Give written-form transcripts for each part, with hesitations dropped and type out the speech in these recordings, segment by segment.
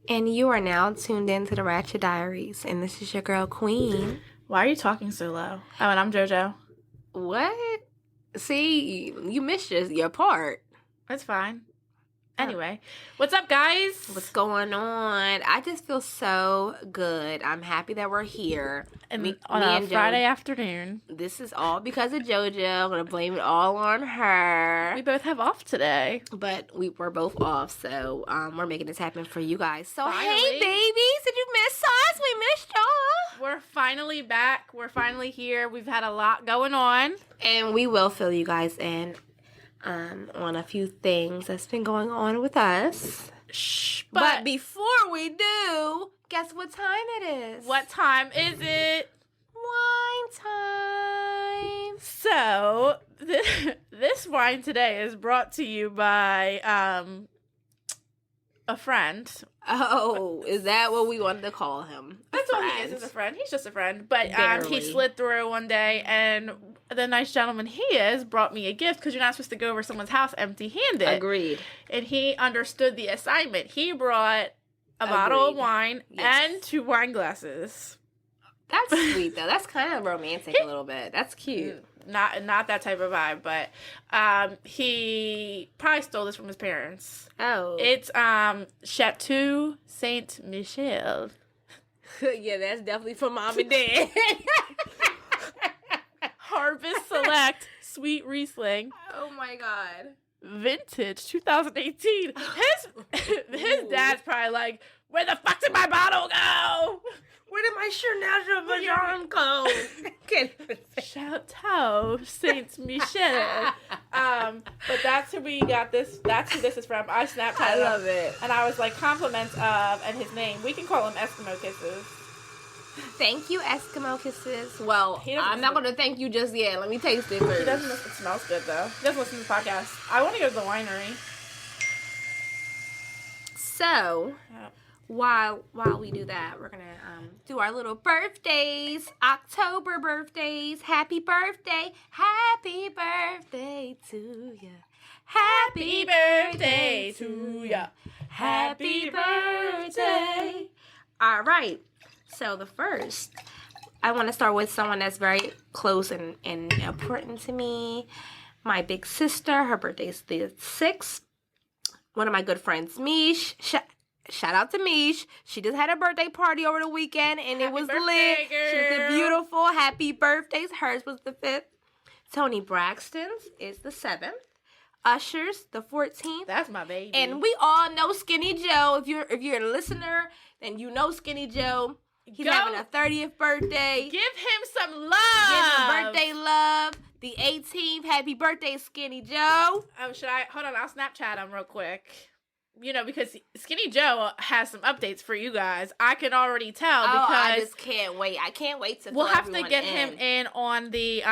And you are now tuned in to the Ratchet Diaries, and this is your girl, Queen. Why are you talking so low? Oh, and I'm JoJo. What? See, you missed your part. That's fine. Anyway, what's up, guys? What's going on? I just feel so good. I'm happy that we're here. On a Friday afternoon. This is all because of JoJo. I'm going to blame it all on her. We both have off today. But we're both off, so we're making this happen for you guys. So, Finally. Hey, babies, did you miss us? We missed y'all. We're finally back. We're finally here. We've had a lot going on. And we will fill you guys in on a few things that's been going on with us. Shh. But before we do, guess what time it is? What time is it? Wine time. So, this wine today is brought to you by a friend. Oh, is that what we wanted to call him? That's all he is a friend. He's just a friend. But Barely. he slid through one day, and the nice gentleman he is brought me a gift because you're not supposed to go over someone's house empty-handed. Agreed. And he understood the assignment. He brought a bottle of wine and 2 wine glasses. That's sweet, though. That's kind of romantic a little bit. That's cute. Not that type of vibe, but he probably stole this from his parents. Oh. It's Chateau Saint Michel. Yeah, that's definitely for mom and dad. Harvest Select Sweet Riesling. Oh my god. Vintage 2018. His dad's probably like, where the fuck did my bottle go? Where did my Chernache go? Chateau Saint Michel. But that's who we got this. That's who this is from. I Snapchatted him. I love it. And I was like, compliments of, and his name. We can call him Eskimo Kisses. Thank you, Eskimo Kisses. Well, I'm not going to thank you just yet. Let me taste it first. He doesn't listen. It smells good, though. He doesn't listen to the podcast. I want to go to the winery. So, while we do that, we're going to do our little birthdays. October birthdays. Happy birthday. Happy birthday to you. Happy birthday to you. Happy birthday. All right. So the first, I want to start with someone that's very close and important to me. My big sister. Her birthday's the 6th. One of my good friends, Mish. Shout out to Mish. She just had a birthday party over the weekend, and it was lit. Girl. She was beautiful. Happy birthdays. Hers was the 5th. Tony Braxton's is the 7th. Usher's the 14th. That's my baby. And we all know Skinny Joe. If you're a listener, then you know Skinny Joe. He's having a 30th birthday. Give him some love. Give him birthday love. The 18th. Happy birthday, Skinny Joe. Hold on, I'll Snapchat him real quick. You know, because Skinny Joe has some updates for you guys. I can already tell because I just can't wait. I can't wait to. We'll have to get him in on the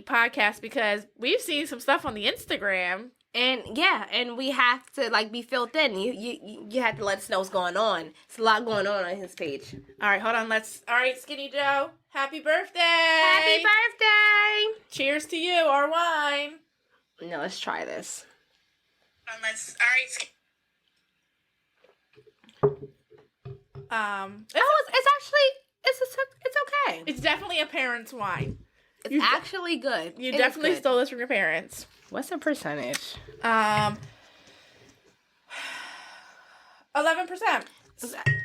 podcast because we've seen some stuff on the Instagram. And we have to be filled in. You have to let us know what's going on. It's a lot going on his page. All right, hold on. All right, Skinny Joe, happy birthday! Happy birthday! Cheers to you, our wine. No, let's try this. It's okay. It's definitely a parent's wine. It's actually good. You definitely stole this from your parents. What's the percentage? 11%.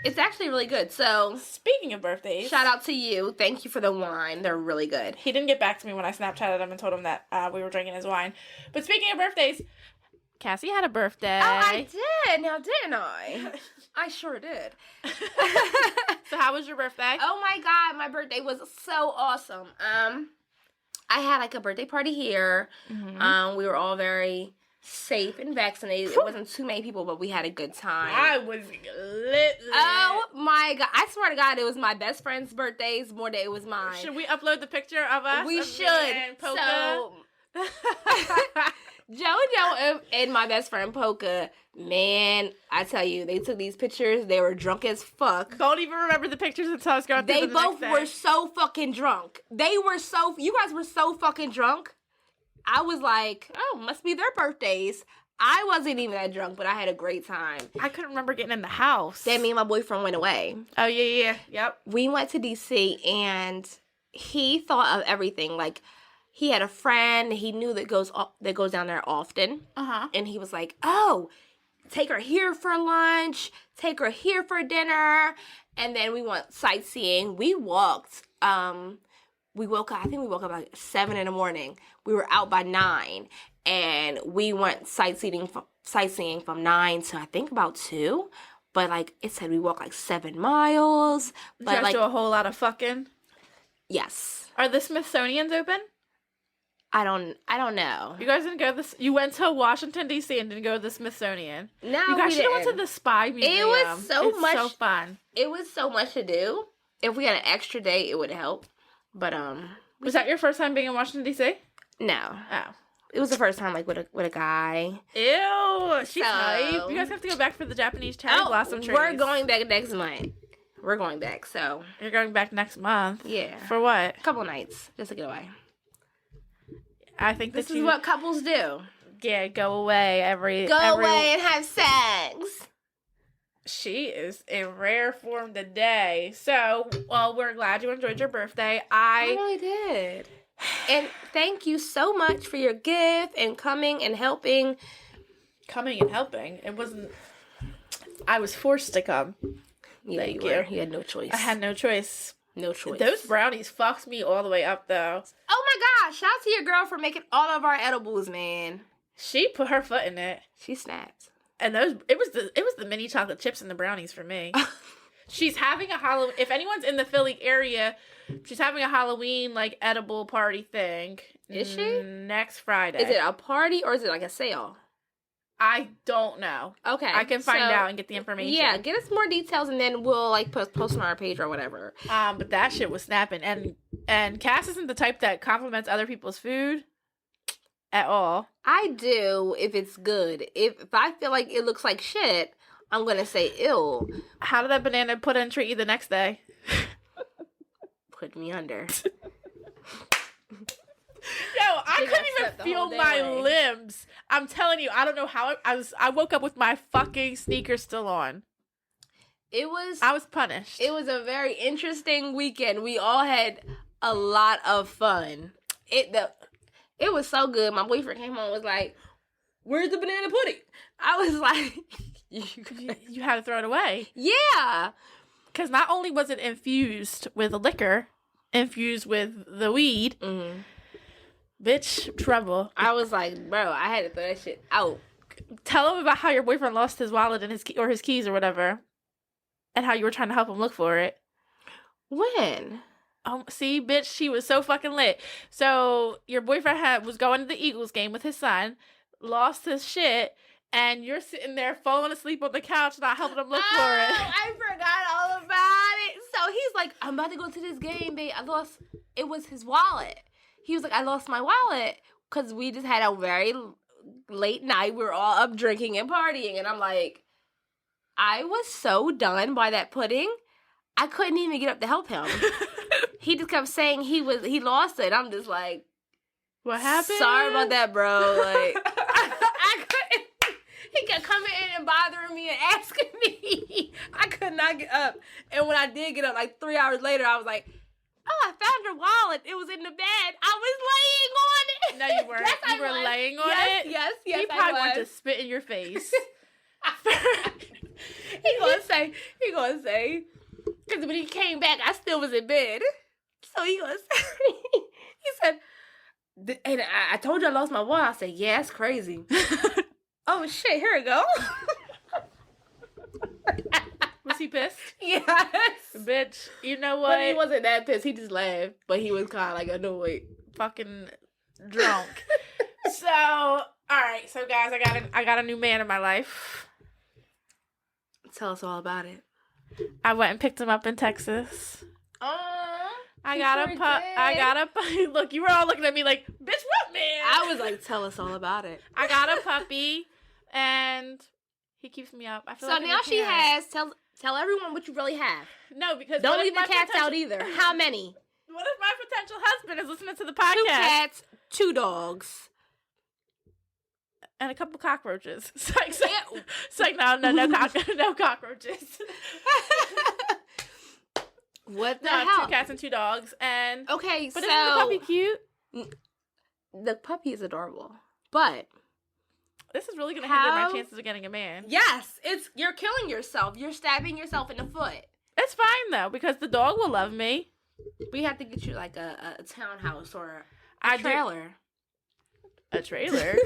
It's actually really good. So, speaking of birthdays, shout out to you. Thank you for the wine. They're really good. He didn't get back to me when I Snapchatted him and told him that we were drinking his wine. But speaking of birthdays, Cassie had a birthday. Oh, I did. Now, didn't I? I sure did. So how was your birthday? Oh my God, my birthday was so awesome. I had a birthday party here. Mm-hmm. We were all very safe and vaccinated. It wasn't too many people, but we had a good time. I was lit. Oh my God. I swear to God, it was my best friend's birthdays more than it was mine. Should we upload the picture of us? We should. So, JoJo and my best friend Polka, man, I tell you, they took these pictures. They were drunk as fuck. Don't even remember the pictures until I was going through them. They both were so fucking drunk. You guys were so fucking drunk. I was like, oh, must be their birthdays. I wasn't even that drunk, but I had a great time. I couldn't remember getting in the house. Then me and my boyfriend went away. Oh, yeah. Yep. We went to DC, and he thought of everything. Like, he had a friend he knew that goes down there often. Uh-huh. And he was like, oh, take her here for lunch, take her here for dinner. And then we went sightseeing. We walked. We woke up, I think we woke up like 7 in the morning. We were out by 9. And we went sightseeing from 9 to I think about 2. But like it said, we walked like 7 miles. Did But you guys like do a whole lot of fucking? Yes. Are the Smithsonian's open? I don't know. You guys didn't go to this. You went to Washington D.C. and didn't go to the Smithsonian. No, you guys we should have went to didn't. the Spy Museum. It was It's so fun. It was so much to do. If we had an extra day, it would help. But was that your first time being in Washington D.C.? No. Oh. It was the first time, like, with a guy. Ew, she's hype. You guys have to go back for the Japanese cherry blossom trees. We're going back next month. We're going back, so. You're going back next month? Yeah. For what? A couple nights, just to get away. I think this is what couples do. Yeah, go away away and have sex. She is in rare form today. So, well, we're glad you enjoyed your birthday. I really did. And thank you so much for your gift and coming and helping. Coming and helping. It wasn't. I was forced to come. Yeah, Thank you you. were. You had no choice. I had no choice. No choice. Those brownies fucked me all the way up, though. Oh my gosh! Shout out to your girl for making all of our edibles, man. She put her foot in it. She snapped. And it was the mini chocolate chips and the brownies for me. She's having a Halloween. If anyone's in the Philly area, she's having a Halloween like edible party thing. Is she? Next Friday. Is it a party or is it like a sale? I don't know. Okay. I can find out and get the information. Yeah, get us more details and then we'll like post on our page or whatever. But that shit was snapping. And Cass isn't the type that compliments other people's food at all. I do if it's good. If I feel like it looks like shit, I'm gonna say ew. How did that banana pudding treat you the next day? Put me under. Yo, I couldn't even feel my limbs. I'm telling you, I don't know how I woke up with my fucking sneakers still on. I was punished. It was a very interesting weekend. We all had a lot of fun. It was so good. My boyfriend came home and was like, "Where's the banana pudding?" I was like, you had to throw it away. Yeah. Because not only was it infused with liquor, infused with the weed, bitch, trouble. I was like, bro, I had to throw that shit out. Tell him about how your boyfriend lost his wallet and his keys or whatever, and how you were trying to help him look for it. When? See, bitch, she was so fucking lit. So your boyfriend was going to the Eagles game with his son, lost his shit, and you're sitting there falling asleep on the couch, not helping him look for it. I forgot all about it. So he's like, I'm about to go to this game, babe. It was his wallet. He was like, I lost my wallet because we just had a very late night. We were all up drinking and partying. And I'm like, I was so done by that pudding. I couldn't even get up to help him. He just kept saying he lost it. I'm just like, what happened? Sorry about that, bro. Like, I couldn't. He kept coming in and bothering me and asking me. I could not get up. And when I did get up, like 3 hours later, I was like, oh, I found your wallet. It was in the bed. I was laying on it. No, you weren't. Yes, you were laying on it? Yes, He probably wanted to spit in your face. He gonna say, because when he came back, I still was in bed. So he gonna say, he said, and I told you I lost my wallet. I said, yeah, that's crazy. Oh, shit, here we go. Was he pissed? Yes. Bitch, you know what? But he wasn't that pissed. He just laughed. But he was kind of like annoyed. Fucking drunk. So, alright. So, guys, I got a new man in my life. Tell us all about it. I went and picked him up in Texas. I got a puppy. Look, you were all looking at me like, bitch, what, man? I was like, tell us all about it. I got a puppy, and he keeps me up. I feel so like now she has, tell everyone what you really have. No, because don't leave the cats out either. How many? What if my potential husband is listening to the podcast? 2 cats, 2 dogs. and a couple cockroaches. It's like no cockroaches. What the No, I have hell? 2 cats and 2 dogs, and Okay, but so isn't the puppy cute? the puppy is adorable, but This is really gonna hinder my How- chances of getting a man. yes, you're killing yourself. You're stabbing yourself in the foot. It's fine though because the dog will love me. We have to get you like a townhouse or I a do- trailer. A trailer.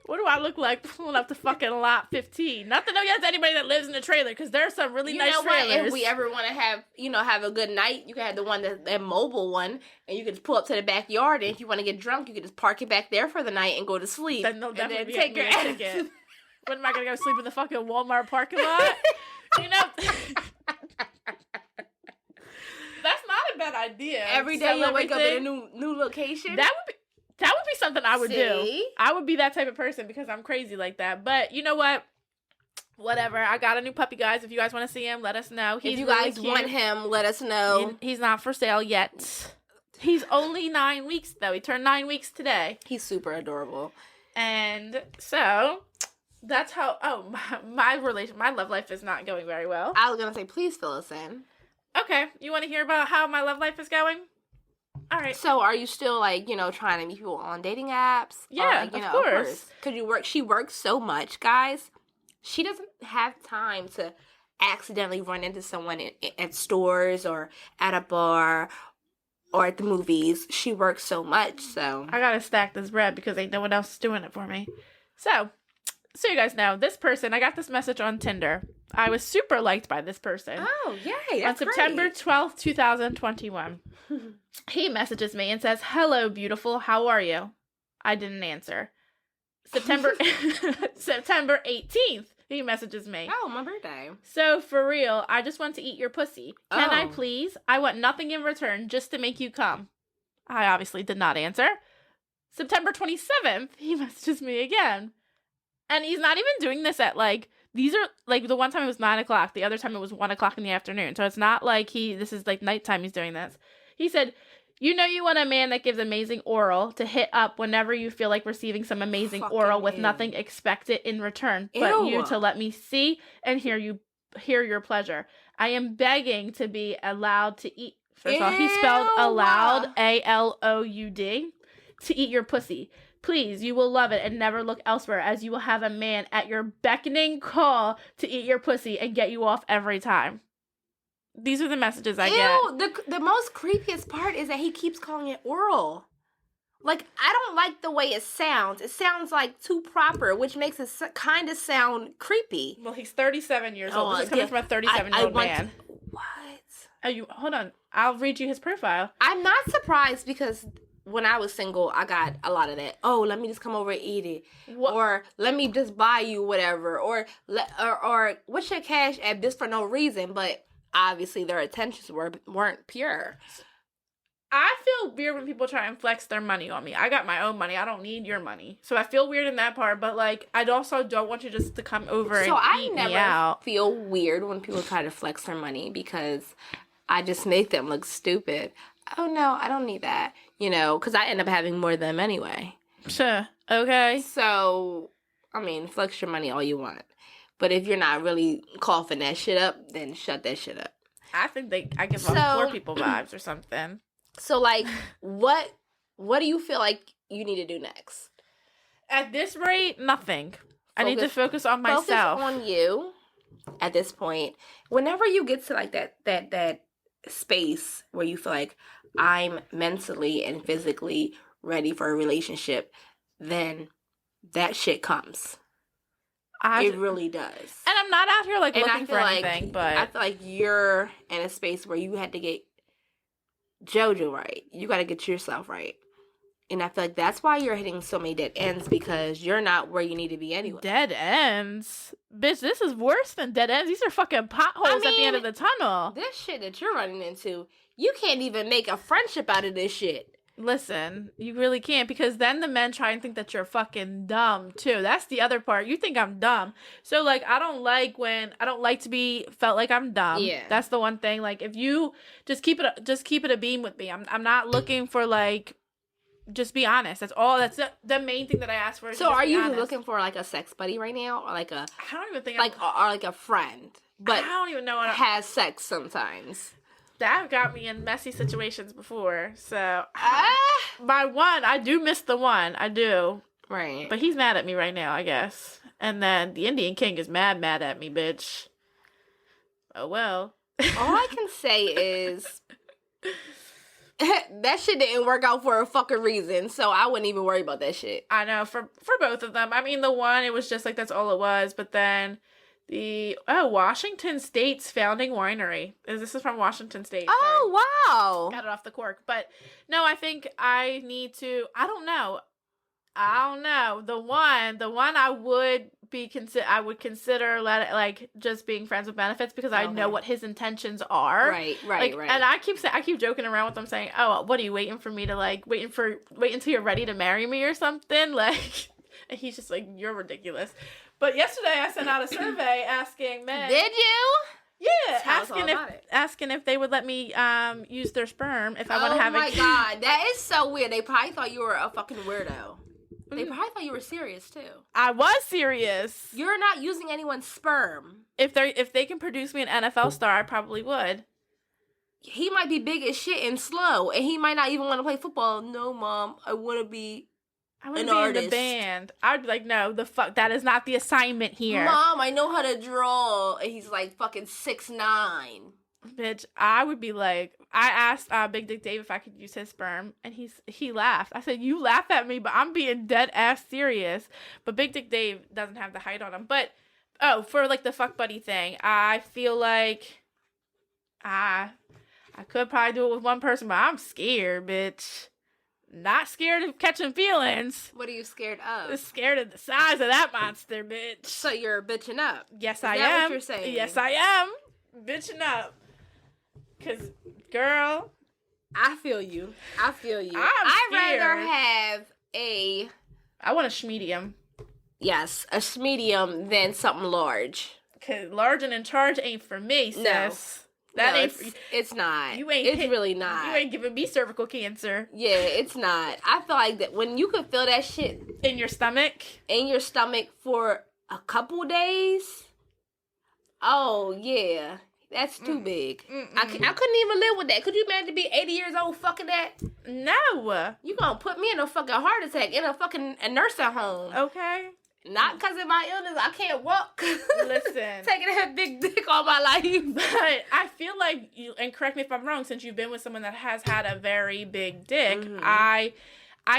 What do I look like pulling up to fucking lot 15? Not that no offense to anybody that lives in a trailer, because there's some really You nice know what? trailers. If we ever want to have a good night, you can have the one that mobile one, and you can just pull up to the backyard. And if you want to get drunk, you can just park it back there for the night and go to sleep. Then they'll and definitely then take your ticket. When am I gonna go sleep in the fucking Walmart parking lot? You know, that's not a bad idea. Every day you'll wake up in a new location. That would be something I would do. See? I would be that type of person because I'm crazy like that. But you know what? Whatever. I got a new puppy, guys. If you guys want to see him, let us know. If you guys want him, let us know. He's not for sale yet. He's only 9 weeks though. He turned 9 weeks today. He's super adorable. And so that's how. Oh, my love life is not going very well. I was gonna say, please fill us in. Okay, you want to hear about how my love life is going? All right. So, are you still trying to meet people on dating apps? Yeah, Or, of course. Because she works so much, guys. She doesn't have time to accidentally run into someone at stores or at a bar or at the movies. She works so much, so I gotta stack this bread because ain't no one else doing it for me. So you guys know, this person, I got this message on Tinder. I was super liked by this person. Oh, yay! That's on September 12th, 2021. He messages me and says, "Hello, beautiful. How are you?" I didn't answer. September 18th, he messages me. Oh, my birthday. "So, for real, I just want to eat your pussy. Can I Oh. please? I want nothing in return, just to make you come." I obviously did not answer. September 27th, he messages me again. And he's not even doing this at, these are, the one time it was 9 o'clock. The other time it was 1 o'clock in the afternoon. So it's not like this is, nighttime he's doing this. He said, "You know you want a man that gives amazing oral to hit up whenever you feel like receiving some amazing Fucking oral with ew. nothing expected in return, but Ew. you to let me see and hear your pleasure. I am begging to be allowed to eat." First of all, he spelled Ew. allowed, ALOUD, "to eat your pussy. Please, you will love it and never look elsewhere, as you will have a man at your beckoning call to eat your pussy and get you off every time." These are the messages I get. Ew, the most creepiest part is that he keeps calling it oral. I don't like the way it sounds. It sounds too proper, which makes it kind of sound creepy. Well, he's 37 years old. Oh, This is coming from a 37-year-old man. What? Oh, hold on. I'll read you his profile. I'm not surprised because when I was single, I got a lot of that. Oh, let me just come over and eat it. What? Or let me just buy you whatever. Or what's your cash app just for no reason? But obviously their intentions weren't pure. I feel weird when people try and flex their money on me. I got my own money. I don't need your money. So I feel weird in that part. But, I also don't want you just to come over and eat me out. Feel weird when people try to flex their money because I just make them look stupid. Oh, no, I don't need that. Because I end up having more than them anyway. Sure. Okay. So, flex your money all you want. But if you're not really coughing that shit up, then shut that shit up. I think I give off poor people vibes or something. So, what do you feel like you need to do next? At this rate, nothing. I need to focus on myself. Focus on you at this point. Whenever you get to, that space where you feel like I'm mentally and physically ready for a relationship, then that shit comes. It really does. And I'm not out here looking for anything, but I feel like you're in a space where you had to get JoJo right. You got to get yourself right. And I feel like that's why you're hitting so many dead ends, because you're not where you need to be anyway. Dead ends? Bitch, this is worse than dead ends. These are fucking potholes at the end of the tunnel. This shit that you're running into, you can't even make a friendship out of this shit. Listen, you really can't, because then the men try and think that you're fucking dumb too. That's the other part. You think I'm dumb. So I don't like to be felt like I'm dumb. Yeah. That's the one thing. If you just keep it a beam with me. I'm not looking for Just be honest. That's all. That's the main thing that I ask for. So are you looking for like a sex buddy right now, or like a? I don't even think or like a friend, but I don't even know what has sex sometimes. That got me in messy situations before. So my one, I do miss the one. I do. Right. But he's mad at me right now, I guess. And then the Indian King is mad at me, bitch. Oh well. All I can say is that shit didn't work out for a fucking reason, so I wouldn't even worry about that shit. I know, for both of them. I mean, the one, it was just like, that's all it was. But then Washington State's founding winery. This is from Washington State. Oh, wow. Got it off the cork. But no, I think I need to, I don't know. The one I would consider just being friends with benefits, because I know what his intentions are. Right. And I keep joking around with him saying, "Oh, what are you waiting for me to wait until you're ready to marry me or something?" Like, and he's just like, "You're ridiculous." But yesterday I sent out a survey asking men. Did you? Yeah, asking if they would let me use their sperm if I want to have a kid. Oh my god, that is so weird. They probably thought you were a fucking weirdo. They probably thought you were serious too. I was serious. You're not using anyone's sperm. If they can produce me an NFL star, I probably would. He might be big as shit and slow, and he might not even want to play football. No, Mom, I want to be an artist. In the band. I'd be like, no, the fuck, that is not the assignment here. Mom, I know how to draw. And he's like fucking 6'9". Bitch, I would be like, I asked Big Dick Dave if I could use his sperm, and he laughed. I said, you laugh at me, but I'm being dead ass serious. But Big Dick Dave doesn't have the height on him. But, for like the fuck buddy thing, I feel like I could probably do it with one person, but I'm scared, bitch. Not scared of catching feelings. What are you scared of? I'm scared of the size of that monster, bitch. So you're bitching up. Yes, I am. Is that what you're saying? Yes, I am. Bitching up. Because, girl. I feel you. I'd rather have I want a schmedium. Yes, a schmedium than something large. Because large and in charge ain't for me, sis. No. That ain't it's not. It's really not. You ain't giving me cervical cancer. Yeah, it's not. I feel like that when you can feel that shit in your stomach for a couple days. Oh yeah, that's too big. I couldn't even live with that. Could you imagine to be 80 years old fucking that? No. You gonna put me in a fucking heart attack in a nursing home? Okay. Not because of my illness. I can't walk. Listen. Taking that big dick all my life. But I feel like, and correct me if I'm wrong, since you've been with someone that has had a very big dick, I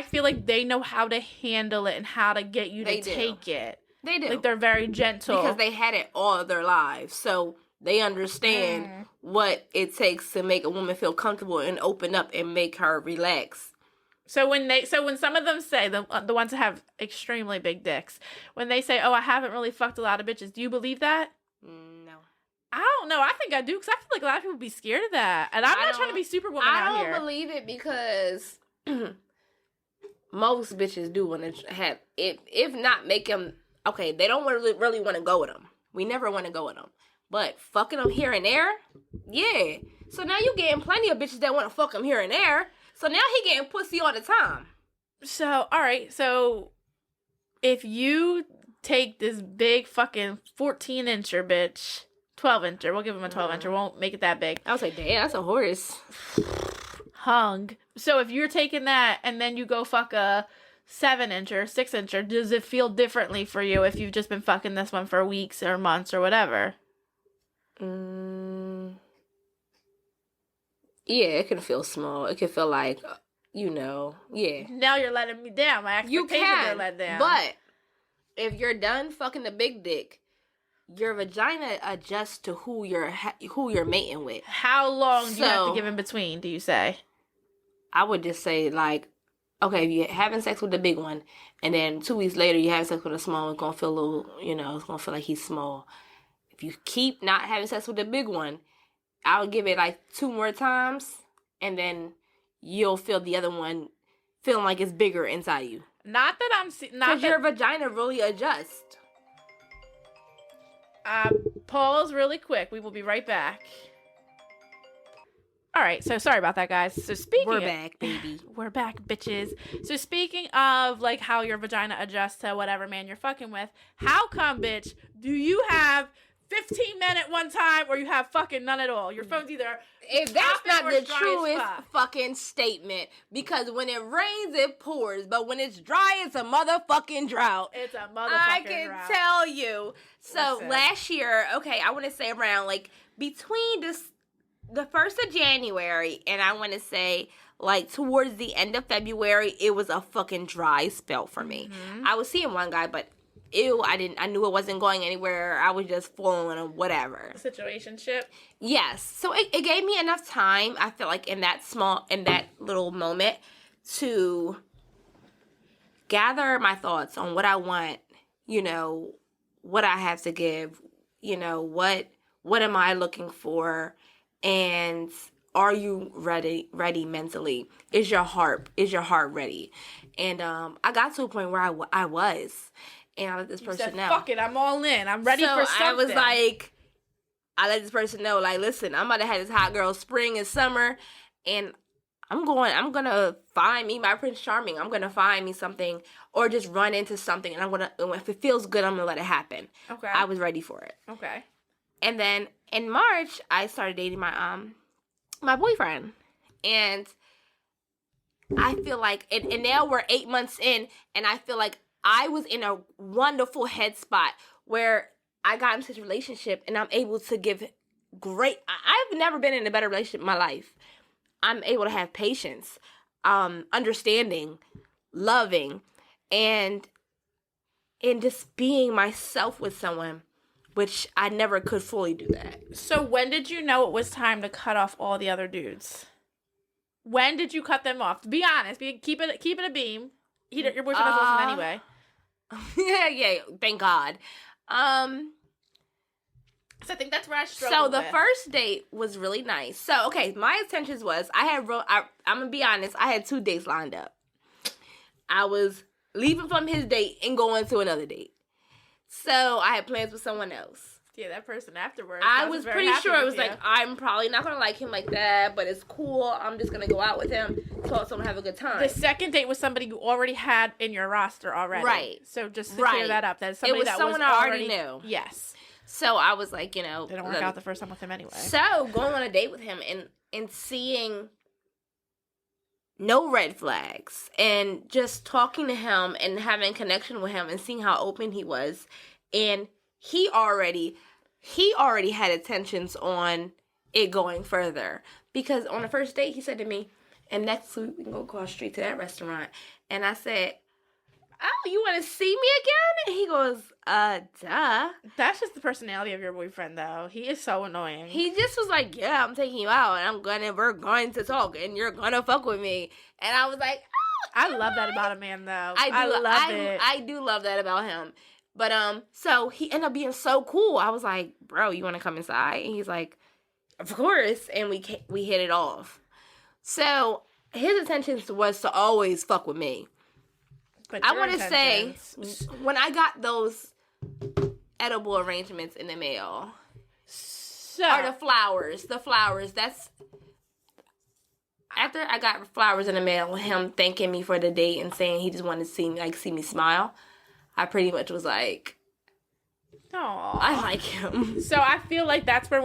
feel like they know how to handle it and how to get you to take it. They do. Like, they're very gentle. Because they had it all their lives. So they understand what it takes to make a woman feel comfortable and open up and make her relax. So when some of them say, the ones that have extremely big dicks, when they say, "Oh, I haven't really fucked a lot of bitches," do you believe that? No. I don't know. I think I do, because I feel like a lot of people would be scared of that. And I'm not trying to be superwoman out here. I don't believe it because most bitches do want to have, if not make them, okay, they don't really want to go with them. We never want to go with them. But fucking them here and there, yeah. So now you getting plenty of bitches that want to fuck them here and there. So now he getting pussy all the time. So, all right. So, if you take this big fucking 14-incher, bitch, 12-incher, we'll give him a 12-incher. Won't make it that big. I was like, damn, that's a horse. Hung. So, if you're taking that and then you go fuck a 7-incher, 6-incher, does it feel differently for you if you've just been fucking this one for weeks or months or whatever? Yeah, it can feel small. It can feel like, yeah. Now you're letting me down. My expectations are let down. But if you're done fucking the big dick, your vagina adjusts to who you're mating with. How long do you have to give in between, do you say? I would just say, like, okay, if you're having sex with the big one, and then 2 weeks later you have sex with a small one, it's going to feel a little, it's going to feel like he's small. If you keep not having sex with the big one, I'll give it like 2 more times, and then you'll feel the other one feeling like it's bigger inside you. Not that I'm because your vagina really adjusts. Pause really quick. We will be right back. All right, so sorry about that, guys. So speaking We're back, baby. We're back, bitches. So speaking of, like, how your vagina adjusts to whatever man you're fucking with, how come, bitch, do you have 15 men at one time or you have fucking none at all? Your phone's either... If that's not the dry as truest fuck. fucking statement, because when it rains, it pours, but when it's dry, it's a motherfucking drought. It's a motherfucking I can drought. tell you. So Listen. last year, okay, I want to say around, like, between the 1st of January and I want to say, like, towards the end of February, it was a fucking dry spell for me. Mm-hmm. I was seeing one guy, but I knew it wasn't going anywhere. I was just following him, whatever. Situationship. Yes. So it gave me enough time, I feel like, in that little moment to gather my thoughts on what I want, you know, what I have to give, you know, what am I looking for, and are you ready mentally? Is your heart ready? And I got to a point where I was. And I let this person know. Fuck it, I'm all in. I'm ready for something. I was like, I let this person know, like, listen, I'm about to have this hot girl spring and summer, and I'm gonna find me my Prince Charming. I'm gonna find me something, or just run into something, and if it feels good, I'm gonna let it happen. Okay. I was ready for it. Okay. And then in March, I started dating my boyfriend, and I feel like, and now we're 8 months in, and I feel like I was in a wonderful head spot where I got into this relationship and I'm able to give I've never been in a better relationship in my life. I'm able to have patience, understanding, loving, and just being myself with someone, which I never could fully do that. So when did you know it was time to cut off all the other dudes? When did you cut them off? Be honest. Keep it a beam. Your boyfriend doesn't listen anyway. yeah, thank God. So I think that's where I struggled. So the first date was really nice. So, okay, my intentions was, I'm going to be honest, I had 2 dates lined up. I was leaving from his date and going to another date. So I had plans with someone else. Yeah, that person afterwards. I was pretty sure it was like, I'm probably not going to like him like that, but it's cool. I'm just going to go out with him, talk to him, have a good time. The second date was somebody you already had in your roster already. Right. So just to clear that up, that's somebody that someone was I already knew. Yes. So I was like, you know. Didn't work out the first time with him anyway. So going on a date with him and seeing no red flags and just talking to him and having connection with him and seeing how open he was. And he already had intentions on it going further, because on the first date he said to me, and next week we can go across the street to that restaurant. And I said, oh, you want to see me again? And he goes, duh. That's just the personality of your boyfriend, though. He is so annoying. He just was like, yeah, I'm taking you out, and we're going to talk, and you're gonna fuck with me. And I was like, oh, I love that about a man, though. I love it. I do love that about him. But so he ended up being so cool. I was like, bro, you want to come inside? And he's like, of course. And we hit it off. So his intentions was to always fuck with me. But I want to say, when I got those edible arrangements in the mail, or the flowers, that's after I got flowers in the mail, him thanking me for the date and saying he just wanted to see me smile. I pretty much was like, "Aw, I like him." So I feel like that's where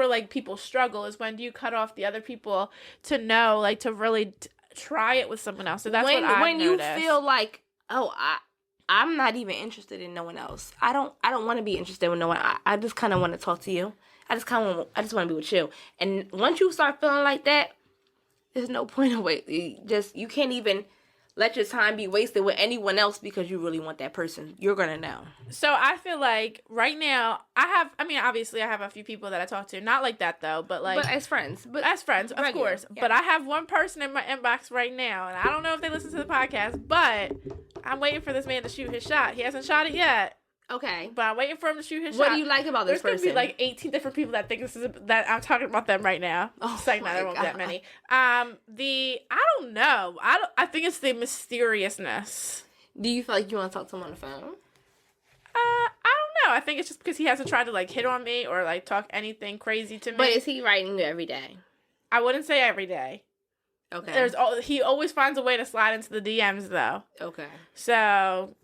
like people struggle, is when do you cut off the other people to know, like, to really try it with someone else. So that's what I've when noticed. You feel like, oh, I'm not even interested in no one else. I don't want to be interested in no one. I just kind of want to talk to you. I just want to be with you. And once you start feeling like that, there's no point of waiting. You can't even let your time be wasted with anyone else because you really want that person. You're going to know. So I feel like right now, obviously I have a few people that I talk to. Not like that, though, but as friends. Of course. Yeah. But I have one person in my inbox right now, and I don't know if they listen to the podcast, but I'm waiting for this man to shoot his shot. He hasn't shot it yet. Okay. But I'm waiting for him to shoot his shot. What do you like about this person? There's going to be like 18 different people that think that I'm talking about them right now. Oh, there won't be that many. I don't know. I think it's the mysteriousness. Do you feel like you want to talk to him on the phone? I don't know. I think it's just because he hasn't tried to like hit on me or like talk anything crazy to me. But is he writing you every day? I wouldn't say every day. Okay. He always finds a way to slide into the DMs though. Okay. So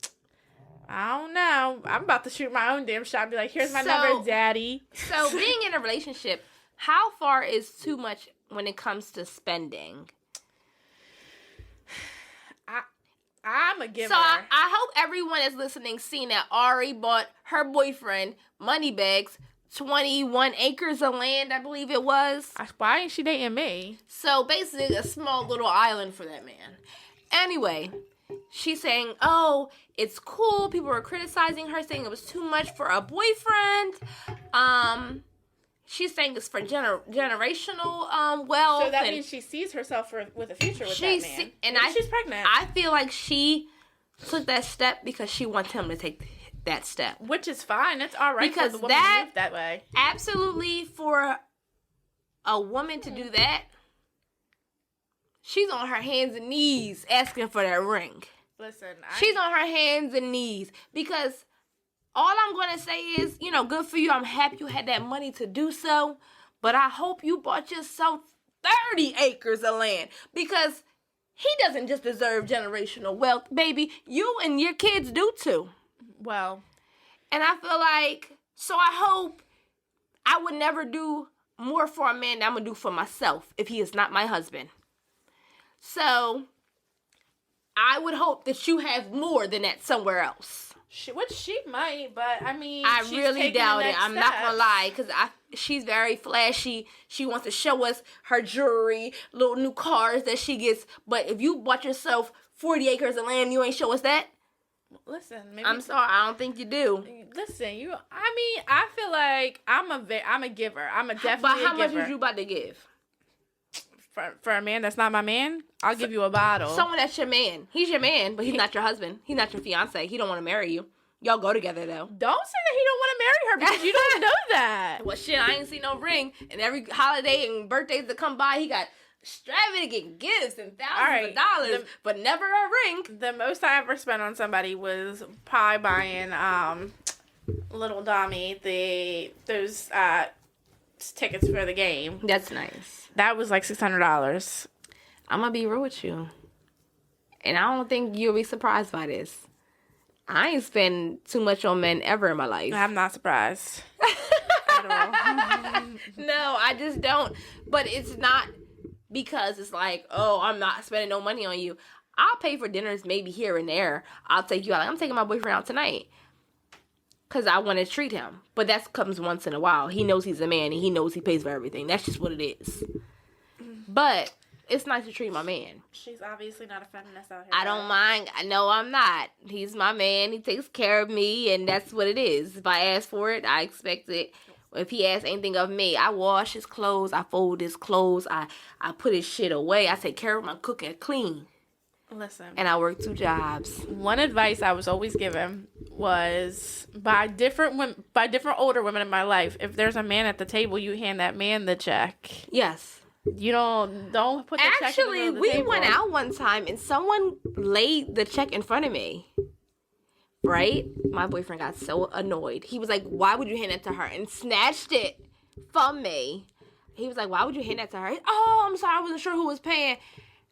I don't know. I'm about to shoot my own damn shot and be like, here's my number, daddy. So being in a relationship, how far is too much when it comes to spending? I'm a giver. So I hope everyone is listening seen that Ari bought her boyfriend money bags, 21 acres of land, I believe it was. Why ain't she dating me? So basically a small little island for that man. Anyway, she's saying, oh, it's cool. People were criticizing her, saying it was too much for a boyfriend. She's saying it's for generational wealth. So that means she sees herself with a future with that man. And she's pregnant. I feel like she took that step because she wants him to take that step. Which is fine. That's all right because for the woman to move that way. Absolutely, for a woman to do that, she's on her hands and knees asking for that ring. Listen, she's on her hands and knees because all I'm going to say is, good for you. I'm happy you had that money to do so, but I hope you bought yourself 30 acres of land because he doesn't just deserve generational wealth, baby. You and your kids do too. Well, and I feel like, so I hope I would never do more for a man than I'm going to do for myself if he is not my husband. So I would hope that you have more than that somewhere else. Which she might, but I mean, I really doubt it. I'm not gonna lie, because she's very flashy. She wants to show us her jewelry, little new cars that she gets. But if you bought yourself 40 acres of land, you ain't show us that. Listen, maybe I'm sorry, I don't think you do. Listen, I feel like I'm a giver. I'm a definitely a giver. But how much was you about to give? For a man that's not my man, I'll give you a bottle. Someone that's your man. He's your man, but he's not your husband. He's not your fiance. He don't want to marry you. Y'all go together, though. Don't say that he don't want to marry her because you don't know that. Well, shit, I ain't seen no ring. And every holiday and birthdays that come by, he got extravagant gifts and thousands of dollars, but never a ring. The most I ever spent on somebody was probably buying little Dommy those tickets for the game. That's nice. That was like $600. I'm going to be real with you. And I don't think you'll be surprised by this. I ain't spend too much on men ever in my life. I'm not surprised. At all. No, I just don't. But it's not because it's like, oh, I'm not spending no money on you. I'll pay for dinners maybe here and there. I'll take you out. Like, I'm taking my boyfriend out tonight. Because I want to treat him. But that comes once in a while. He knows he's a man and he knows he pays for everything. That's just what it is. But it's nice to treat my man. She's obviously not a feminist out here. I don't mind. No, I'm not. He's my man. He takes care of me. And that's what it is. If I ask for it, I expect it. If he asks anything of me, I wash his clothes. I fold his clothes. I put his shit away. I take care of my cooking clean. Listen. And I work 2 jobs. One advice I was always given was by different older women in my life, if there's a man at the table, you hand that man the check. Yes. You don't put the check in the middle of the we table. went out one time and someone laid the check in front of me. Right? My boyfriend got so annoyed. He was like, why would you hand it to her? And snatched it from me. He was like, why would you hand that to her? Oh, I'm sorry. I wasn't sure who was paying.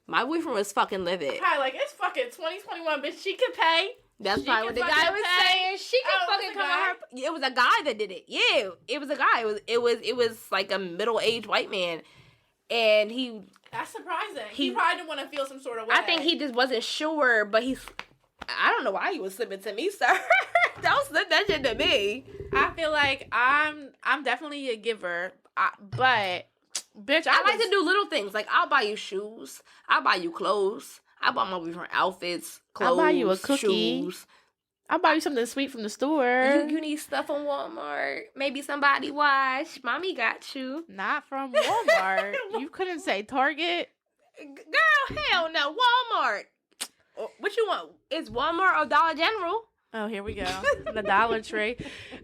My boyfriend was fucking livid. Probably like, it's fucking 2021, bitch. She can pay. That's probably what the guy was saying. She can fucking come on her. It was a guy that did it. Yeah, it was a guy. It was like a middle-aged white man. And that's surprising. He probably didn't want to feel some sort of way. I think he just wasn't sure, but I don't know why he was slipping to me, sir. Don't slip that shit to me. I feel like I'm definitely a giver, but bitch, I like to do little things. Like, I'll buy you shoes. I'll buy you clothes. I buy my boyfriend outfits, clothes, I'll buy you a cookie. shoes. I'll buy you something sweet from the store. You need stuff from Walmart. Maybe some body wash. Mommy got you. Not from Walmart. You couldn't say Target. Girl, hell no. Walmart. What you want? It's Walmart or Dollar General. Oh, here we go. The Dollar Tree.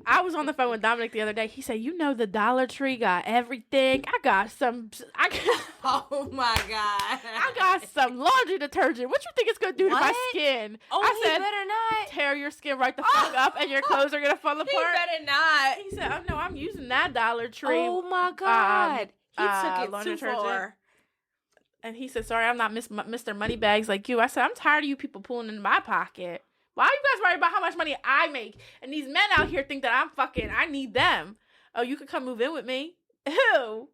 I was on the phone with Dominic the other day. He said, the Dollar Tree got everything. Oh, my God. I got some laundry detergent. What you think it's going to do to my skin? Oh, I said, better not. Tear your skin right the fuck up and your clothes are going to fall apart. He better not. He said, oh, no, I'm using that Dollar Tree. Oh, my God. He took it laundry too far. And he said, sorry, I'm not Mr. Moneybags like you. I said, I'm tired of you people pulling in my pocket. Why are you guys worried about how much money I make? And these men out here think that I need them. Oh, you could come move in with me. Who